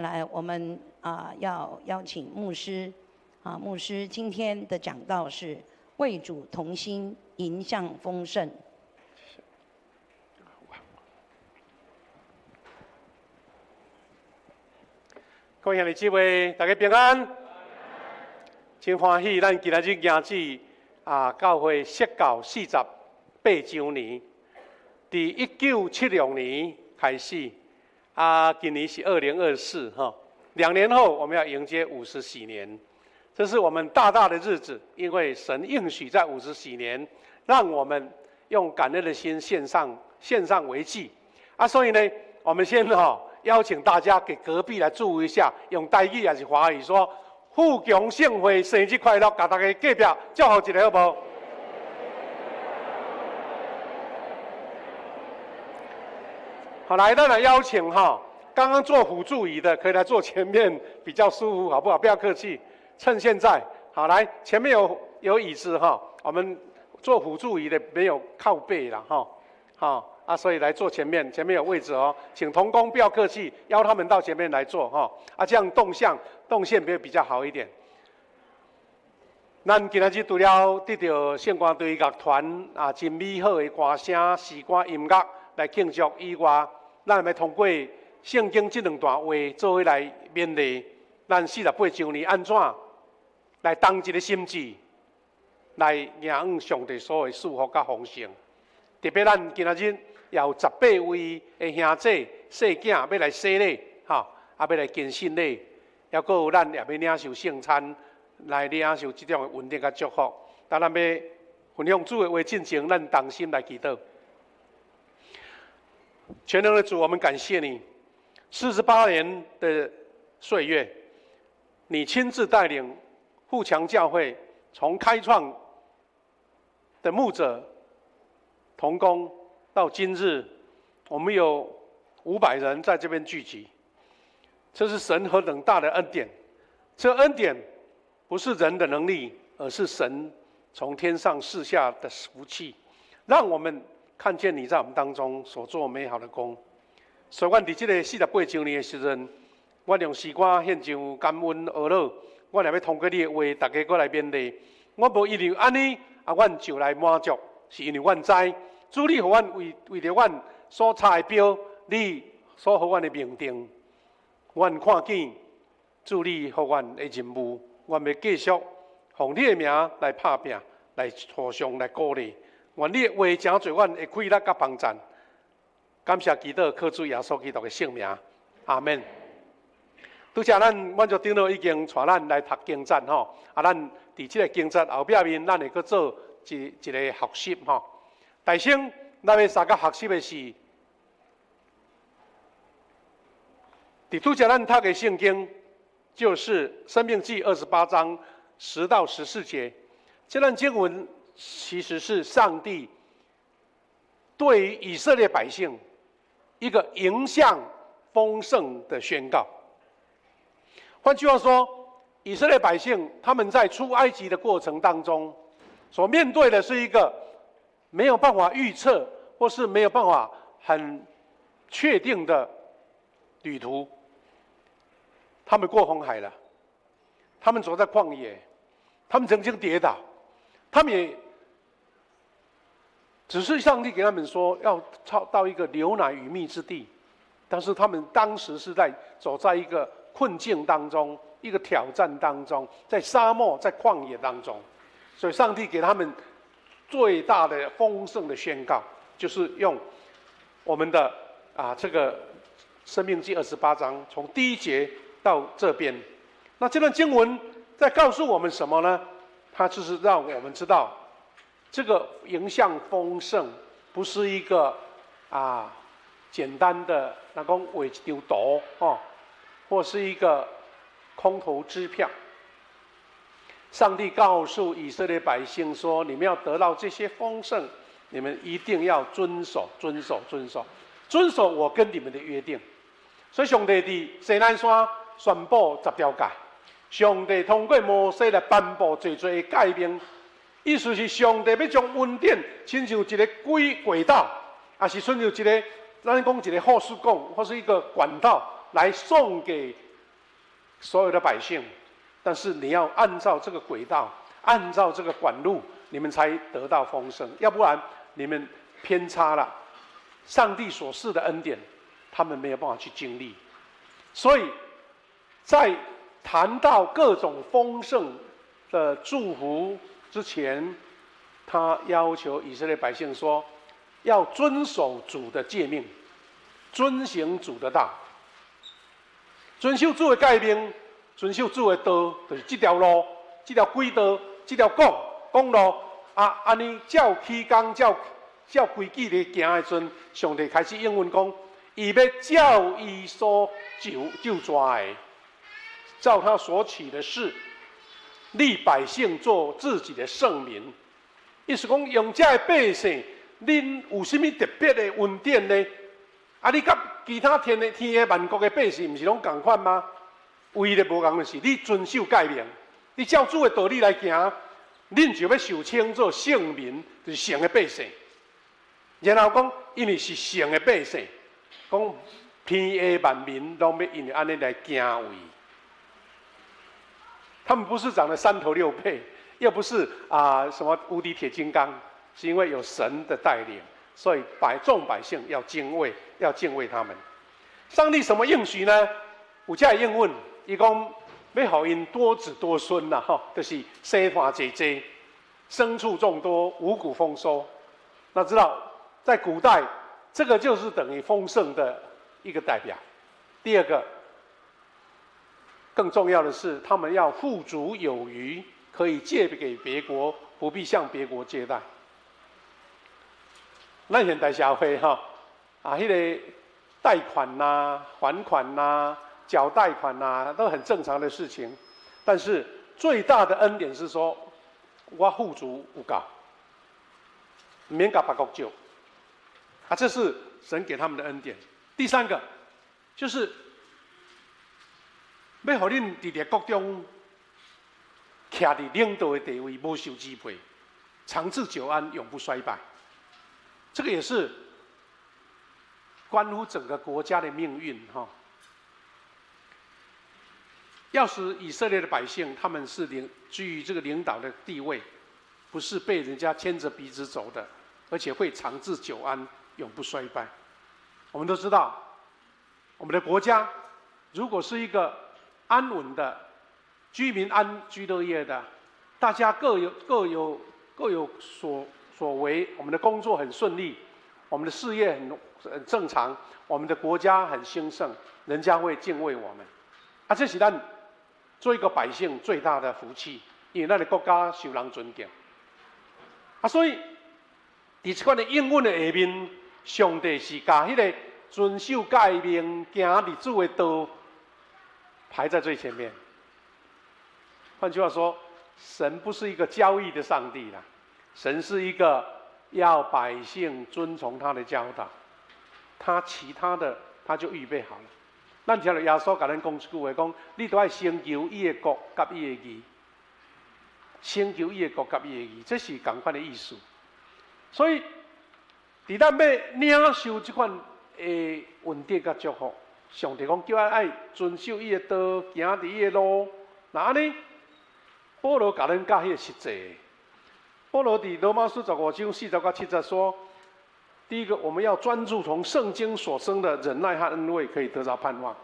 来，我们要邀请牧师牧师今天的讲道是为主同心，迎向丰盛。各位兄弟姊妹，大家平安，真欢喜，咱今仔日迎至教会设教48周年，自1976年开始，今年是2024哈，2年后我们要迎接50喜年，这是我们大大的日子，因为神应许在50喜年，让我们用感恩的心献上为祭所以呢，我们先邀请大家给隔壁来祝福一下，用台语还是华语说“富强盛会生日快乐”，给大家隔壁祝福一下好不好？好，来，咱来邀请刚刚坐辅助椅的可以来坐前面，比较舒服，好不好？不要客气，趁现在。好，来，前面有椅子我们坐辅助椅的没有靠背了所以来坐前面有位置请同工不要客气，邀他们到前面来坐这样动线比较好一点。咱今仔日除了得到圣光队乐团真美好的歌声、诗歌、音乐来庆祝以外，咱要通过圣经这2段话做伙来勉励咱48周年安怎来当一个心志，来迎上帝所有祝福甲丰盛。特别咱今仔日也有18位的兄弟、细囝要来洗礼，要来献信礼，还有咱也要领受圣餐，来领受这种的稳定甲祝福。当咱要分享主的话进前，咱同心来祈祷。全能的主，我们感谢你，48年的岁月，你亲自带领富强教会从开创的牧者同工。到今日，我们有500人在这边聚集，这是神何等大的恩典！这恩典不是人的能力，而是神从天上赐下的福气，让我们看见你在我们当中所做美好的工。所以，我在这个48周年的时阵，我用诗歌献上感恩而乐，我也要通过你的话，大家过来勉励。我无因为安尼我就来满足，是因为我知。主，你互阮为着阮所差的标，你所互阮的命定，阮看见主你互阮的任务，阮要继续奉你的名来拍拼，来互相来鼓励。愿你的话诚侪，阮会快乐甲帮助。感谢祈祷，靠主耶稣基督的圣名，阿门。拄则咱满足长老已经带咱来读经节咱伫这个经节后壁面，咱会阁做一个学习大先，咱要三个学习的是，拄则咱读的圣经，就是《申命记》28章10到14节。这段经文其实是上帝对于以色列百姓一个迎向丰盛的宣告。换句话说，以色列百姓他们在出埃及的过程当中，所面对的是一个没有办法预测，或是没有办法很确定的旅途。他们过红海了，他们走在旷野，他们曾经跌倒，他们也只是上帝给他们说要到一个流奶与蜜之地，但是他们当时是走在一个困境当中，一个挑战当中，在沙漠、在旷野当中，所以上帝给他们最大的丰盛的宣告，就是用我们的这个申命记28章从第1节到这边。那这段经文在告诉我们什么呢？它就是让我们知道，这个迎向丰盛不是一个简单的那讲画一张图或是一个空头支票。上帝告诉以色列百姓说：“你们要得到这些丰盛，你们一定要遵守我跟你们的约定。”所以，上帝在西奈山宣布10条诫，上帝通过摩西来颁布最多的诫命，意思是上帝要将恩典亲像一个轨道，也是亲像一个咱讲一个后事管或是一个管道，来送给所有的百姓，但是你要按照这个轨道，按照这个管路，你们才得到丰盛，要不然你们偏差了上帝所赐的恩典，他们没有办法去经历。所以在谈到各种丰盛的祝福之前，他要求以色列百姓说，要遵守主的诫命，遵行主的道，遵守主的诫命，遵守主的道，就是这条路，这条轨道，这条公路啊，安尼照起工，照规矩的行的时阵，上帝开始应允讲，伊要照伊所就抓的，照他所起的事，立百姓做自己的圣民。意思讲，用这的百姓，恁有什么特别的恩典呢？啊，你甲其他天的万国的百姓，不是拢同款吗？唯一的无同的是，你遵守诫命，你照主的道理来行，恁就要受称作圣民，就是圣的百姓。然后讲，因为是圣的百姓，讲天下万民拢要因为安尼来敬畏。他们不是长得3头6臂，又不是什么无敌铁金刚，是因为有神的带领，所以众百姓要敬畏他们。上帝什么应许呢？有这应允，伊讲要予因多子多孙啦，就是生团济济，牲畜众多，五谷丰收。那知道在古代，这个就是等于丰盛的一个代表。第二个，更重要的是，他们要富足有余，可以借给别国，不必向别国借贷。咱现代社会迄个贷款呐、还款呐、缴贷款呐，都很正常的事情。但是最大的恩典是说，我富足有够，免甲别国借。这是神给他们的恩典。第三个，就是要互恁伫列国中徛伫领导的地位，无受支配，长治久安，永不衰败。这个也是关乎整个国家的命运要使以色列的百姓，他们是居于这个领导的地位，不是被人家牵着鼻子走的，而且会长治久安，永不衰败。我们都知道，我们的国家如果是一个安稳的，居民安居乐业的，大家各有所为，我们的工作很顺利，我们的事业很正常，我们的国家很兴盛，人家会敬畏我们。这是咱做一个百姓最大的福气，因为咱的国家受人尊敬。所以在这款的应允的下面，上帝是把迄个遵守诫命、行日主的道排在最前面。换句话说，神不是一个交易的上帝啦，神是一个要百姓遵从他的教导，他其他的他就预备好了。咱听到耶稣甲咱讲一句话，讲你都要先求伊的国甲伊的义，先求伊的国甲伊的义，这是同款的意思。所以，伫咱要领受这款的恩典甲祝福，上帝讲叫咱爱遵守伊的道，行伫伊的路。那安尼，保罗甲咱教迄个实际。保罗伫罗马书15章40到70说，第一个，我们要专注从圣经所生的忍耐和恩惠，可以得到盼望。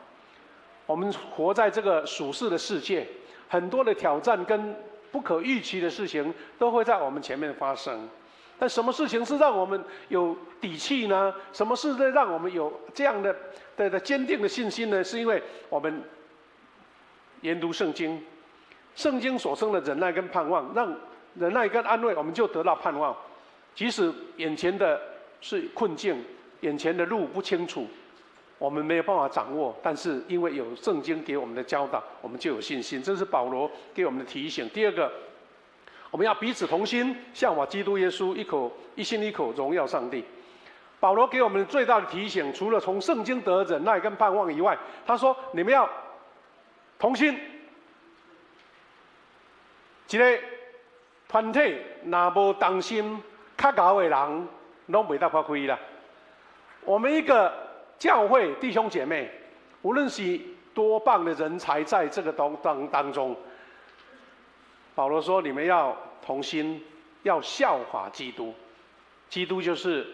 我们活在这个属世的世界，很多的挑战跟不可预期的事情都会在我们前面发生。但什么事情是让我们有底气呢？什么是让我们有这样的坚定的信心呢？是因为我们研读圣经，圣经所生的忍耐跟盼望，让忍耐跟安慰，我们就得到盼望。即使眼前的是困境，眼前的路不清楚，我们没有办法掌握，但是因为有圣经给我们的教导，我们就有信心。这是保罗给我们的提醒。第二个，我们要彼此同心，向往基督耶稣，一心一口荣耀上帝。保罗给我们最大的提醒，除了从圣经得忍耐跟盼望以外，他说：你们要同心。一个团体若无同心，较高的人拢袂当发挥啦。我们一个教会弟兄姐妹，无论是多棒的人才在这个当中。保罗说：“你们要同心，要效法基督。基督就是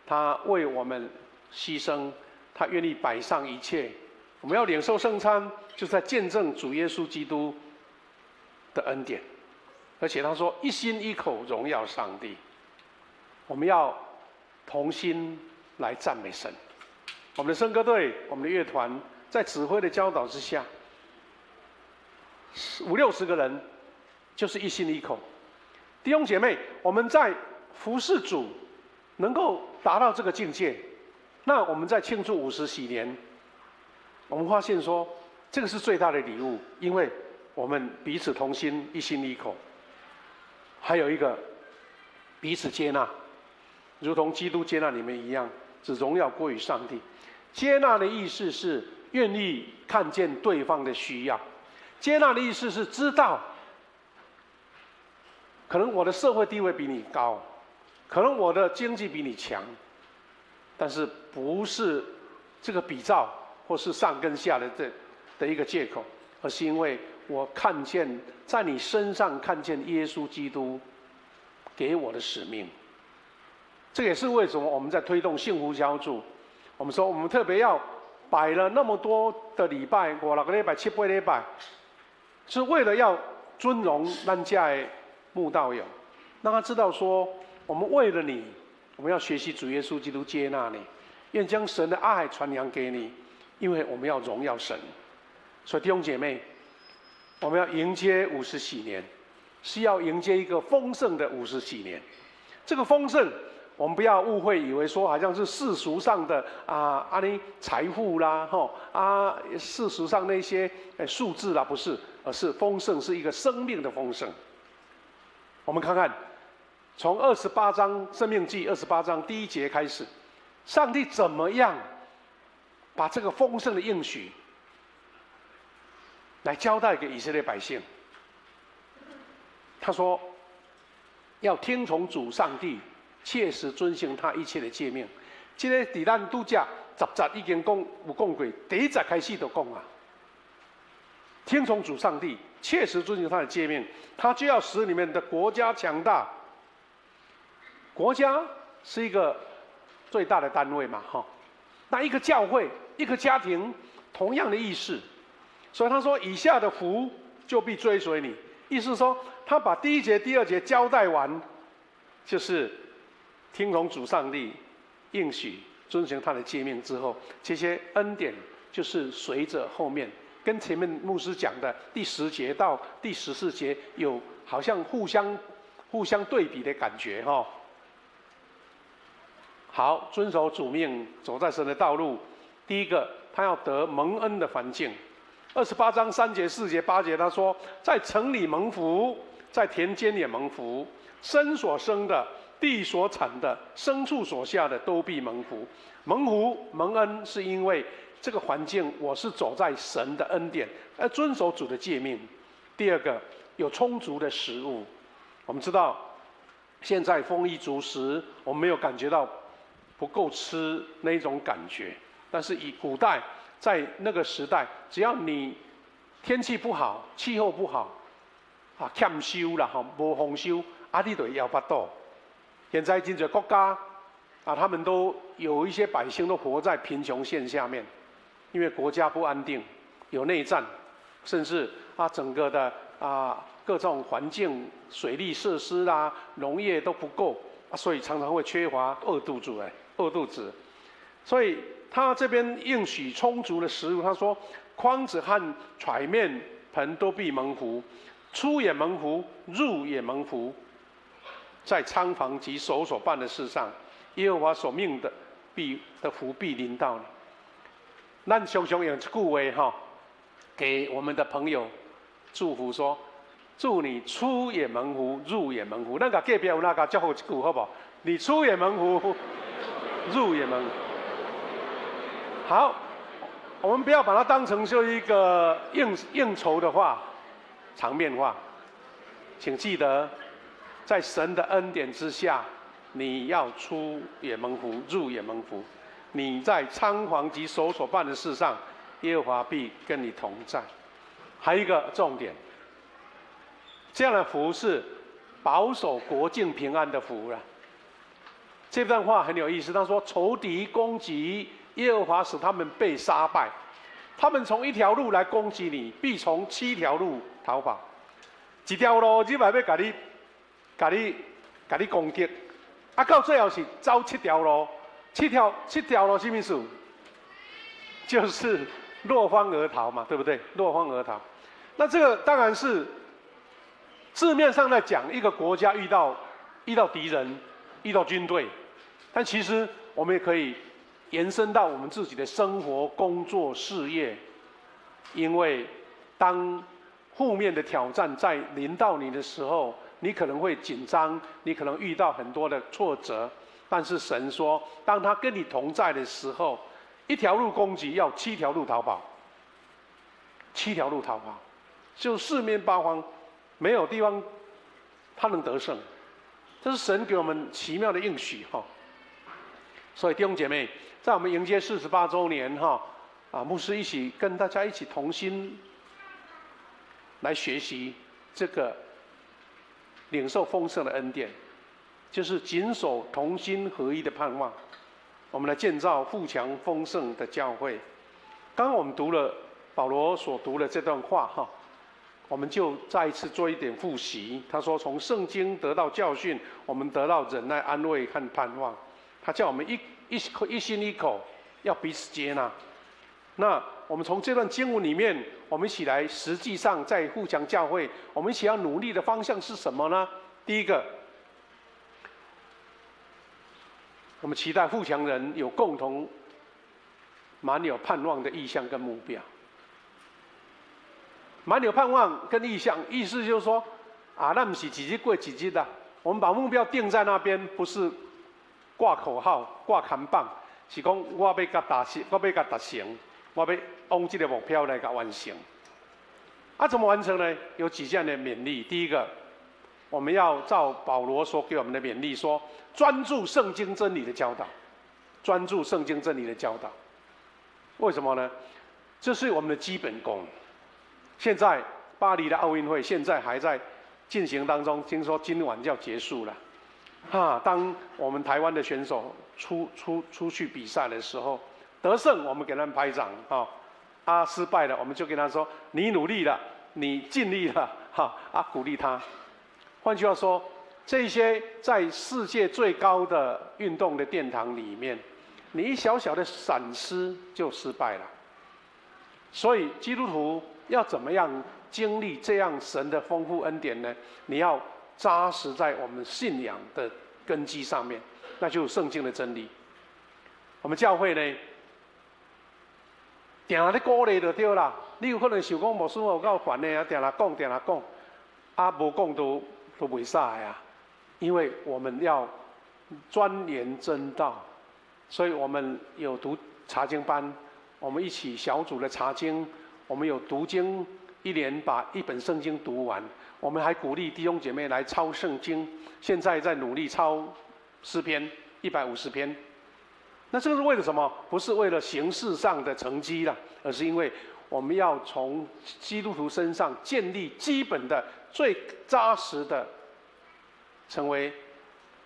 他为我们牺牲，他愿意摆上一切。我们要领受圣餐，就是在见证主耶稣基督的恩典。而且他说：一心一口荣耀上帝。我们要同心来赞美神。我们的圣歌队，我们的乐团，在指挥的教导之下，50-60个人，就是一心一口。弟兄姐妹，我们在服侍主，能够达到这个境界，那我们在庆祝50禧年，我们发现说，这个是最大的礼物，因为我们彼此同心，一心一口。还有一个，彼此接纳，如同基督接纳你们一样，只荣耀归于上帝。接纳的意思是愿意看见对方的需要，接纳的意思是知道，可能我的社会地位比你高，可能我的经济比你强，但是不是这个比照或是上跟下的一个借口，而是因为我看见在你身上看见耶稣基督给我的使命。这也是为什么我们在推动幸福小组，我们说我们特别要摆了那么多的礼拜，5-6个礼拜、7-8个礼拜，是为了要尊荣咱家的慕道友，让他知道说，我们为了你，我们要学习主耶稣基督接纳你，愿将神的爱传扬给你，因为我们要荣耀神。所以弟兄姐妹，我们要迎接50禧年，是要迎接一个丰盛的50禧年。这个丰盛，我们不要误会，以为说好像是世俗上的财富啦，世俗上那些数字啦，不是，而是丰盛是一个生命的丰盛。我们看看，从28章《申命记》28章第1节开始，上帝怎么样把这个丰盛的应许来交代给以色列百姓？他说，要听从主上帝，切实遵行他一切的诫命。这个在咱拄则10节已经有讲过，第1节开始就讲啊，听从主上帝，切实遵行他的诫命，他就要使你们的国家强大。国家是一个最大的单位嘛，那一个教会、一个家庭，同样的意思。所以他说，以下的福就必追随你。意思是说，他把第1节、第2节交代完，就是听从主上帝应许，遵循他的诫命之后，这些恩典就是随着后面，跟前面牧师讲的第10节到第14节有好像互相对比的感觉哈。好，遵守主命，走在神的道路。第一个，他要得蒙恩的环境。28章3节、4节、8节，他说，在城里蒙福，在田间也蒙福，生所生的、地所产的、牲畜所下的，都必蒙福。蒙福、蒙恩，是因为这个环境我是走在神的恩典，而遵守主的诫命。第二个，有充足的食物。我们知道，现在丰衣足食，我们没有感觉到不够吃那一种感觉，但是以古代在那个时代，只要你天气不好、气候不好，欠收啦，无丰收，你就要巴肚。现在真多国家他们都有一些百姓都活在贫穷线下面，因为国家不安定，有内战，甚至整个的各种环境、水利设施啦、农业都不够，所以常常会缺乏饿肚子。所以他这边应许充足的食物，他说筐子和揣面盆都必蒙福，出也蒙福，入也蒙福，在仓房及手所办的事上，耶和华所命的福必临到你。咱常常用一句话给我们的朋友祝福说：祝你出也蒙福，入也蒙福。咱甲隔壁有那个祝福一句好不好？你出也蒙福，入也蒙福。好，我们不要把它当成就是一个应酬的话，场面话。请记得，在神的恩典之下，你要出也蒙福，入也蒙福。你在仓房及手所办的事上，耶和华必跟你同在。还有一个重点，这样的福是保守国境平安的福了。这段话很有意思，他说：“仇敌攻击，耶和华使他们被杀败。他们从一条路来攻击你，必从7条路逃跑。一条路你嘛要甲你攻击，啊，到最后是走7条路。7条路什么意思？就是落荒而逃嘛，对不对？落荒而逃。那这个当然是字面上在讲一个国家遇到敌人。”遇到军队，但其实我们也可以延伸到我们自己的生活、工作、事业，因为当负面的挑战在临到你的时候，你可能会紧张，你可能遇到很多的挫折，但是神说，当他跟你同在的时候，一条路攻击，要7条路逃跑，7条路逃跑，就四面八方没有地方他能得胜。这是神给我们奇妙的应许哈，所以弟兄姐妹，在我们迎接48周年哈，牧师一起跟大家一起同心来学习这个领受丰盛的恩典，就是谨守同心合一的盼望，我们来建造富强丰盛的教会。刚刚我们读了保罗所读的这段话哈。我们就再一次做一点复习。他说，从圣经得到教训，我们得到忍耐、安慰和盼望。他叫我们一心一口，要彼此接纳。那我们从这段经文里面，我们一起来，实际上在富强教会，我们一起要努力的方向是什么呢？第一个，我们期待富强人有共同、满有盼望的意向跟目标。满有盼望跟意向，意思就是说，那不是一日过一日的，我们把目标定在那边，不是挂口号、挂看板，是讲我要甲达成，我要甲达成，我要往这个目标来甲完成。怎么完成呢？有几项的勉励。第一个，我们要照保罗所给我们的勉励说，专注圣经真理的教导，专注圣经真理的教导。为什么呢？这是我们的基本功。现在巴黎的奥运会现在还在进行当中，听说今晚就要结束了。当我们台湾的选手出去比赛的时候，得胜我们给他们拍掌，失败了我们就跟他说：你努力了，你尽力了，鼓励他。换句话说，这些在世界最高的运动的殿堂里面，你一小小的闪失就失败了。所以基督徒要怎么样经历这样神的丰富恩典呢？你要扎实在我们信仰的根基上面，那就是圣经的真理。我们教会呢，定下咧鼓励就对啦。你有可能想讲牧师有够烦的啊，定下讲，无讲都袂使啊。因为我们要钻研真道，所以我们有读查经班。我们一起小组的查经，我们有读经，一年把一本圣经读完。我们还鼓励弟兄姐妹来抄圣经，现在在努力抄诗篇150篇。那这个是为了什么？不是为了形式上的成绩啦，而是因为我们要从基督徒身上建立基本的、最扎实的，成为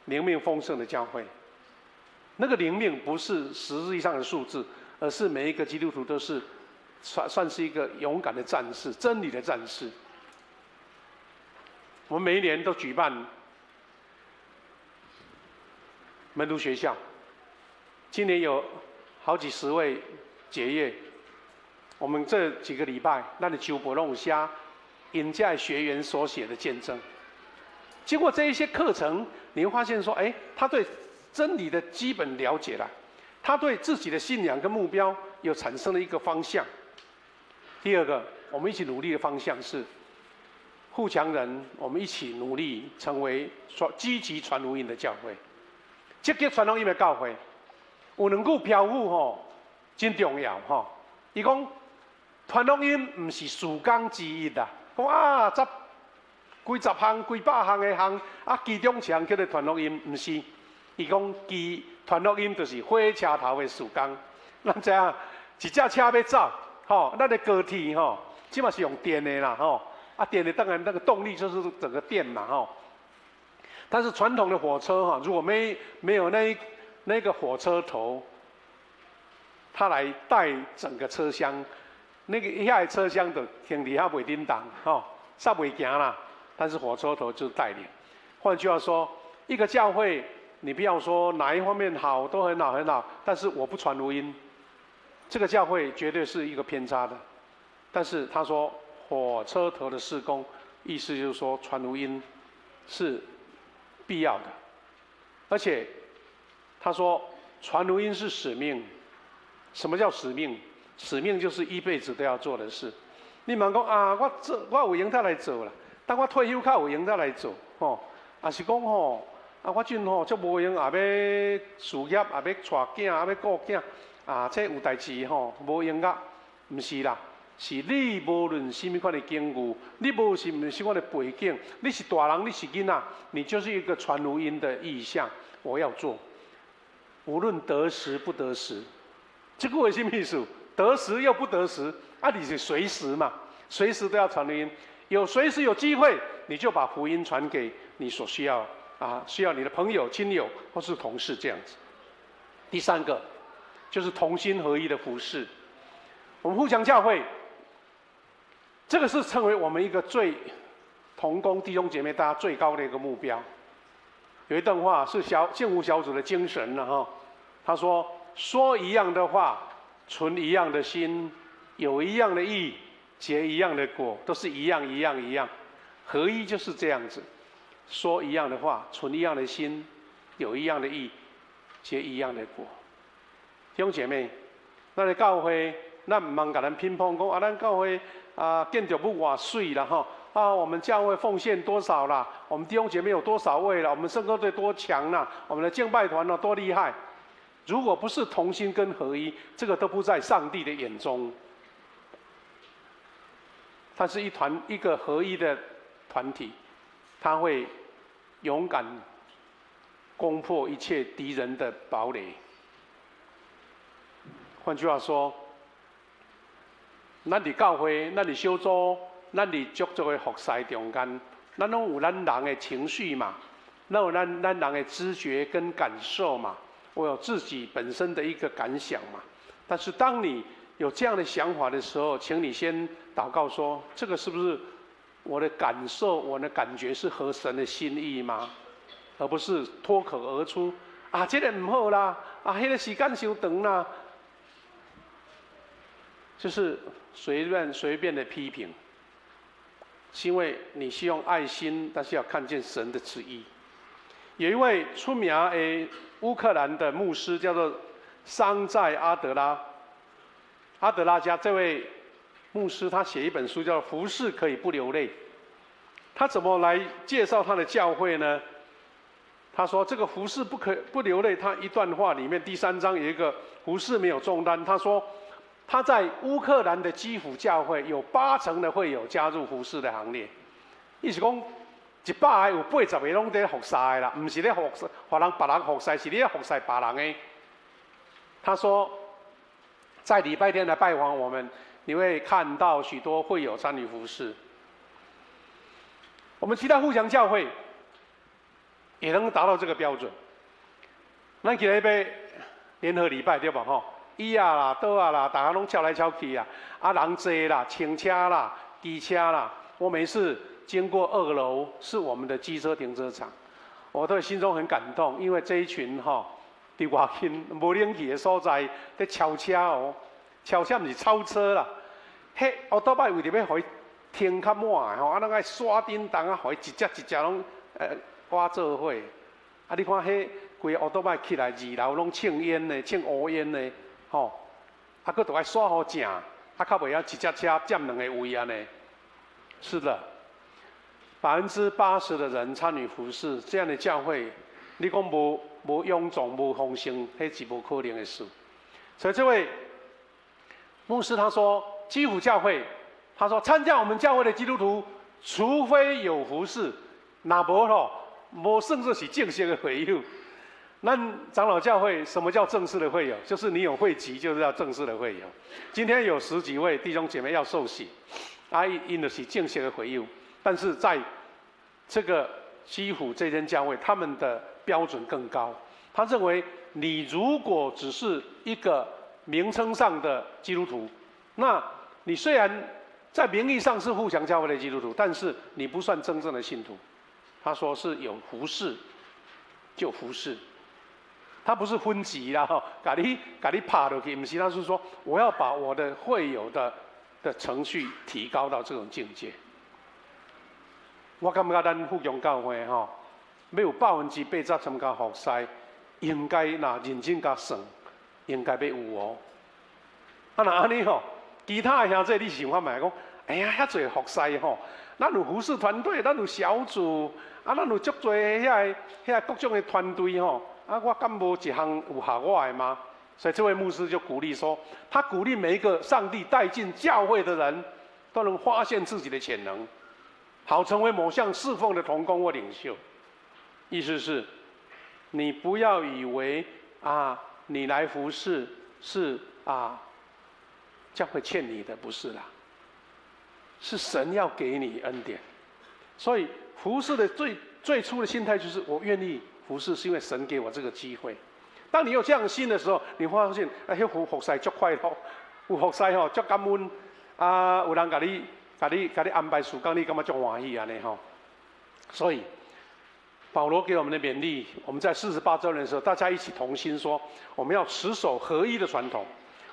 灵命丰盛的教会。那个灵命不是实际上的数字。而是每一个基督徒都是算是一个勇敢的战士，真理的战士。我们每一年都举办门徒学校，今年有好几十位结业。我们这几个礼拜，咱的周伯弄虾因家学员所写的见证。经过这一些课程，你会发现说，他对真理的基本了解了。他对自己的信仰跟目标有产生了一个方向。第二个，我们一起努力的方向是富强人，我们一起努力成为积极传福音的教会。积极传福音的教会，有两句标语真重要伊讲传福音不是事工之一啦，讲几十项、几百项的项，其中一项叫做传福音，不是。伊讲传福音就是火车头的事工，咱知影一架车要走，吼，咱的高铁吼，基本是用电的啦，吼，啊，电的当然那个动力就是整个电嘛，吼。但是传统的火车哈，如果没有那个火车头，它来带整个车厢，那个一下车厢的停底下袂叮当，吼，煞袂行啦。但是火车头就是带领。换句话说，一个教会，你不要说哪一方面好都很好很好，但是我不传福音，这个教会绝对是一个偏差的。但是他说火车头的事工，意思就是说传福音是必要的，而且他说传福音是使命。什么叫使命？使命就是一辈子都要做的事。你问讲啊，我有闲才来做啦，等我退休较有闲才来做，吼，也是讲吼，啊，我阵吼足无闲，也要事业，也要带囝，也要顾囝，啊，这有代志吼，无闲噶，唔是啦。是你无论什么款的境遇，你无什么款的背景，你是大人，你是囡仔，你就是一个传福音的意向。我要做，无论得时不得时，这个为什么意思？得时又不得时，啊，你是随时嘛，随时都要传福音。随时有机会，你就把福音传给你所需要需要你的朋友、亲友或是同事这样子。第三个就是同心合一的服事。我们互相教会。这个是成为我们一个最同工弟兄姐妹大家最高的一个目标。有一段话是幸福小组的精神了哈，他说：说一样的话，存一样的心，有一样的意，结一样的果，都是一样。合一就是这样子，说一样的话，存一样的心，有一样的意，结一样的果。弟兄姐妹，咱的教会，咱唔茫甲咱乒乓讲咱教会。建筑物偌水啦哈！我们教会奉献多少啦？我们弟兄姐妹有多少位了？我们圣歌队多强啦？我们的敬拜团多厉害？如果不是同心跟合一，这个都不在上帝的眼中。它是一个合一的团体，它会勇敢攻破一切敌人的堡垒。换句话说。咱伫教会，咱伫小组，咱伫足足的服侍中间，咱拢有咱人的情绪嘛，咱有咱人的知觉跟感受嘛，我有自己本身的一个感想嘛。但是当你有这样的想法的时候，请你先祷告说：这个是不是我的感受、我的感觉是合神的心意吗？而不是脱口而出啊，这个唔好啦，啊，迄个时间伤长啦，就是随便的批评，是因为你希望爱心，但是要看见神的旨意。有一位出名的乌克兰的牧师，叫做桑在阿德拉加这位牧师，他写一本书叫《服事可以不流泪》。他怎么来介绍他的教会呢？他说：“这个服事不流泪。”他一段话里面第3章有一个服事没有重担。他说。他在乌克兰的基辅教会有80%的会友加入服事的行列，意思讲100个有80个拢在服侍的啦，不是在服侍别人服侍，是你在服侍别人的。他说，在礼拜天来拜访我们，你会看到许多会友参与服事。我们其他互相教会也能达到这个标准。咱今日要联合礼拜对吧？吼。椅啊啦、桌啊啦，大家拢翘来翘去啊，人多啦、轻车啦、机车啦。我每次经过2楼是我们的机车停车场，我都心中很感动，因为这一群伫外近无冷气的所在在超车哦，超车不是超车啦，迄奥多拜为着要互伊停较满的咱爱刷叮当啊，互伊一只拢挂做伙。你看迄规奥多拜起来2楼拢庆烟的、庆乌烟的。佫都爱刷好正，较袂晓一只车占2个位安尼。是的，80%的人参与服事，这样的教会，你讲无臃肿、无丰盛，迄是无可能的事。所以这位牧师他说，基辅教会，他说参加我们教会的基督徒，除非有服事，若无无算作是正式的会友。那长老教会什么叫正式的会友？就是你有会籍，就是要正式的会友。今天有10几位弟兄姐妹要受洗，因的是正式的会友，但是在这个基辅这间教会，他们的标准更高。他认为，你如果只是一个名称上的基督徒，那你虽然在名义上是富强教会的基督徒，但是你不算真正的信徒。他说是有服侍，就服侍。他不是分级啦，把你爬下去，不是，他是说我要把我的会友的程序提高到这种境界。我感觉咱富强教会要有80%参加服侍，应该若认真甲算，应该要有哦。那安尼其他的兄弟你想法嘛讲，哎呀，遐侪服侍咱有服侍团队，咱有小组，咱有足多遐各种的团队我敢无一项有合我的吗？所以这位牧师就鼓励说，他鼓励每一个上帝带进教会的人，都能发现自己的潜能，好成为某项侍奉的同工或领袖。意思是，你不要以为你来服侍是教会欠你的，不是啦，是神要给你恩典。所以服侍的最初的心态就是，我愿意服侍是因为神给我这个机会。当你有这样的心的时候，你会发现，迄服侍足快乐，有服侍足感恩，有人给你安排事工，你感觉足欢喜安尼所以保罗给我们的勉励，我们在48周年的时候，大家一起同心说，我们要持守合一的传统。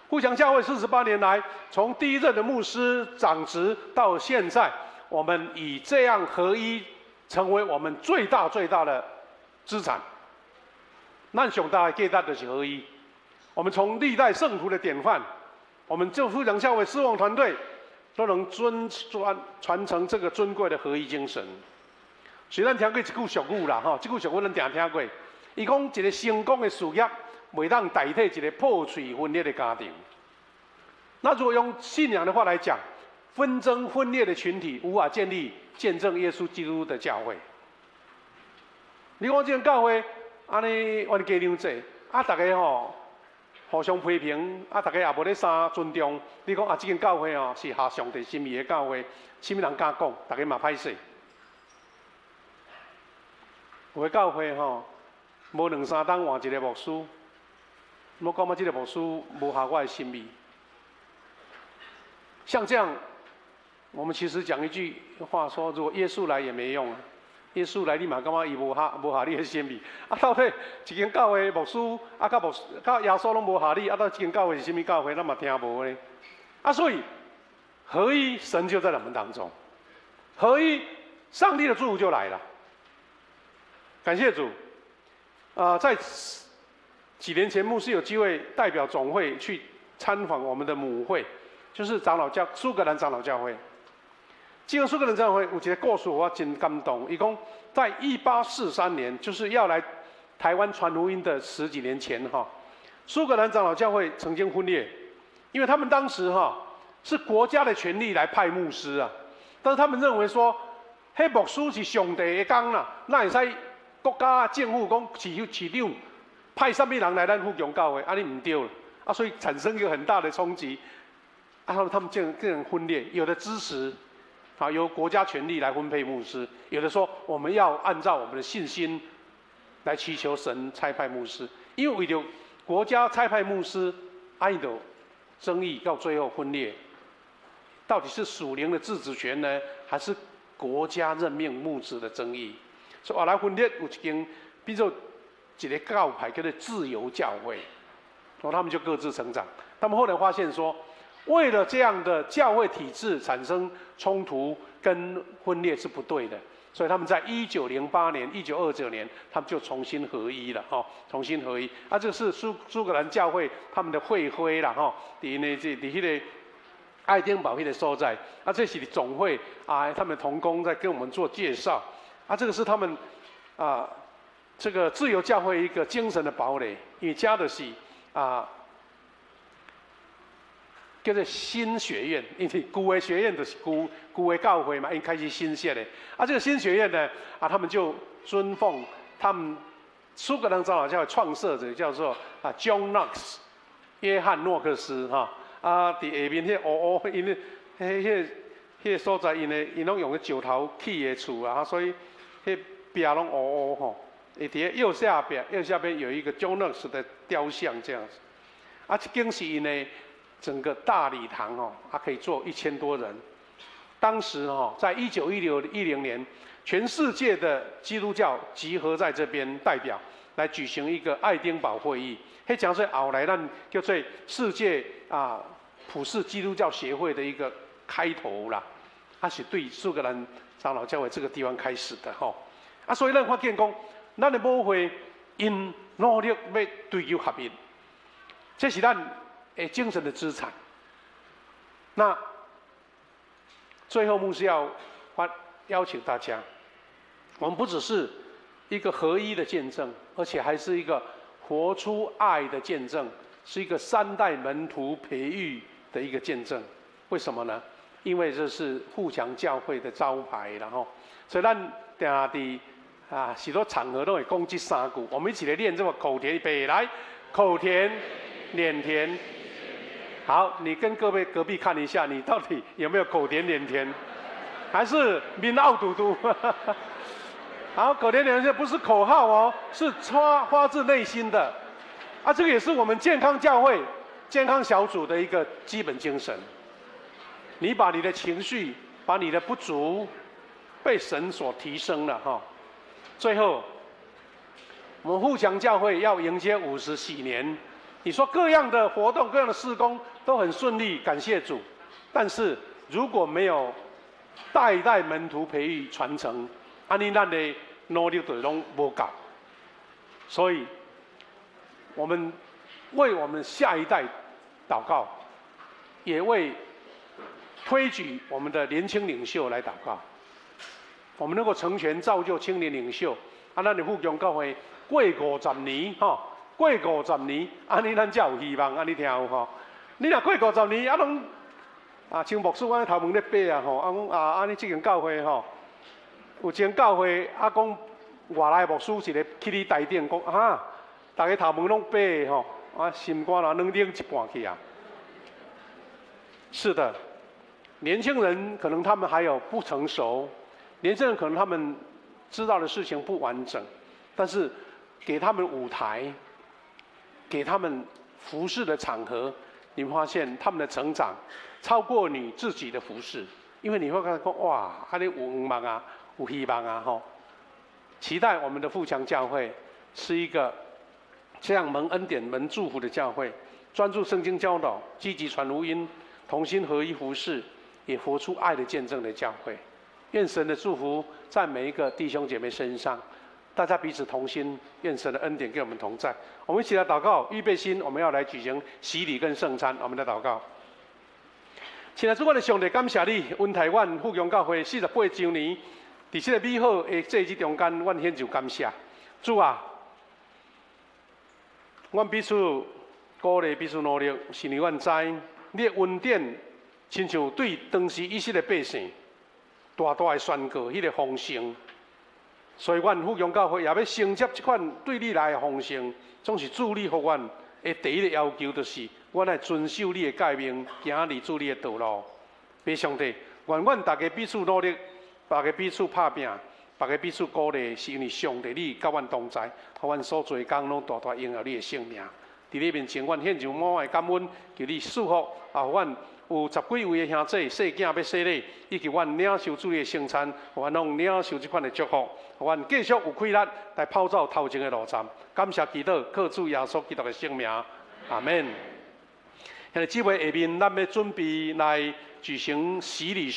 富强教会48年来，从第一任的牧师长职到现在，我们以这样合一成为我们最大的资产。咱上大的价值就是合一。我们从历代圣徒的典范，我们就富强教会侍奉团队，都能传承这个尊贵的合一精神。虽然听过一句俗语啦，这句俗语咱常听过，伊讲一个成功的事业，袂当代替一个破碎分裂的家庭。那如果用信仰的话来讲，纷争分裂的群体无法建立见证耶稣基督的教会。你看这个教会，安尼阮家长济，大家互相批评，大家也无咧啥尊重。你讲这间教会是合上帝心意的教会，什么人敢讲？大家嘛歹势。有的教会无2、3天换一个牧师，我讲这个牧师无合我的心意。像这样，我们其实讲一句话说：如果耶稣来也没用啊。耶稣来，你嘛感觉伊无合你的心意。到底一间教会牧师甲耶稣拢无合你，到这间教会是什么教会？咱嘛听无呢。所以合一，神就在我们当中；合一，上帝的祝福就来了。感谢主。在几年前，牧师有机会代表总会去参访我们的母会，就是苏格兰长老教会。这个苏格兰长老会有一个故事，我真感动。伊讲在1843年，就是要来台湾传福音的10几年前，苏格兰长老教会曾经分裂，因为他们当时是国家的权力来派牧师啊，但是他们认为说，迄牧师是上帝的工啦，那会使国家政府讲市长派什么人来咱富强教会，你唔对了，所以产生一个很大的冲击，他们这样分裂，有的支持。由国家权力来分配牧师，有的说我们要按照我们的信心来祈求神差派牧师，因为为了国家差派牧师，的争议到最后分裂，到底是属灵的自主权呢，还是国家任命牧师的争议？所以后来分裂有一间，比如一个教派叫做自由教会，他们就各自成长。他们后来发现说，为了这样的教会体制产生冲突跟分裂是不对的，所以他们在1908年、1929年，他们就重新合一了，重新合一。这是苏格兰教会他们的会徽啦，在那个爱丁堡那个所在。这是总会他们同工在跟我们做介绍。这个是他们这个自由教会一个精神的堡垒，因为加的是叫做新学院，因为旧的学院就是旧的教会嘛，因开始新设的。这个新学院呢，他们就尊奉他们苏格兰长老教会创设者叫做John Knox， 约翰诺克斯哈。伫下面迄乌乌，因为迄所在因拢用个石头砌的厝啊，所以迄壁拢乌乌吼。伫咧右下边有一个 John Knox 的雕像这样子。这间是因为整个大礼堂哦，它可以坐1000多人。当时哦，在1910年，全世界的基督教集合在这边，代表来举行一个爱丁堡会议。迄讲说后来咱叫做世界普世基督教协会的一个开头啦，它是对苏格兰长老教会这个地方开始的吼。所以咱发现讲，咱的母会因努力要追求合一，这是咱的精神的资产。那最后牧师要邀请大家，我们不只是一个合一的见证，而且还是一个活出爱的见证，是一个3代门徒培育的一个见证。为什么呢？因为这是富强教会的招牌，然后，所以咱定许多场合都会讲这3句，我们一起来练这个口田，预备来，口田，脸田。好，你跟各位隔壁看一下，你到底有没有口甜脸甜，还是面傲嘟嘟？好，口甜脸甜不是口号哦，是发自内心的。这个也是我们健康教会、健康小组的一个基本精神。你把你的情绪、把你的不足，被神所提升了哈。最后，我们富强教会要迎接50喜年。你说各样的活动、各样的事工都很顺利，感谢主。但是如果没有代代门徒培育传承，安尼咱的努力就拢无够。所以，我们为我们下一代祷告，也为推举我们的年轻领袖来祷告。我们能够成全造就青年领袖，咱的富强教会过50年哈。过50年，安尼咱才有希望，安尼听有吼？你若过50年，拢像牧师安头毛咧爬啊吼，安尼这间教会吼，有一间教会讲外来牧师一个去你台顶讲大家头毛拢爬吼，心肝啦软冷一半去啊。是的，年轻人可能他们还有不成熟，年轻人可能他们知道的事情不完整，但是给他们舞台。给他们服侍的场合，你们发现他们的成长超过你自己的服侍，因为你会看到哇，你有愿望啊，有希望啊吼。期待我们的富强教会是一个这样蒙恩典、蒙祝福的教会，专注圣经教导，积极传福音，同心合一服侍，也活出爱的见证的教会。愿神的祝福在每一个弟兄姐妹身上。大家彼此同心，愿神的恩典跟我们同在。我们一起来祷告，预备心，我们要来举行洗礼跟圣餐。我们来祷告。亲爱的主，我的上帝，感谢你，阮台湾富强教会48周年，在这个美好的节日中间，阮献上感谢。主啊，阮彼此鼓励，彼此努力，是因为阮知你的恩典，亲像对当时以色列百姓大大的宣告，迄个丰盛。所以，阮富强教会也要承接这款对你来的丰盛，总是主你给阮的第一个要求，就是阮来遵守你的诫命，行你主你的道路。拜上帝，愿阮大家彼此努力，大家彼此打拼，大家彼此鼓励，是因为上帝你甲阮同在，互阮所做工拢大大荣耀你的圣名。伫你面前，阮献上满怀感恩，求你祝福，互阮。有10几位的兄弟、细囝要洗礼，以及阮领受主的圣餐，阮拢领受这款的祝福，阮继续有气力来跑走头前的路站。感谢祈祷，靠主耶稣基督的圣名，阿门。现在姊妹下面，咱要准备来举行洗礼。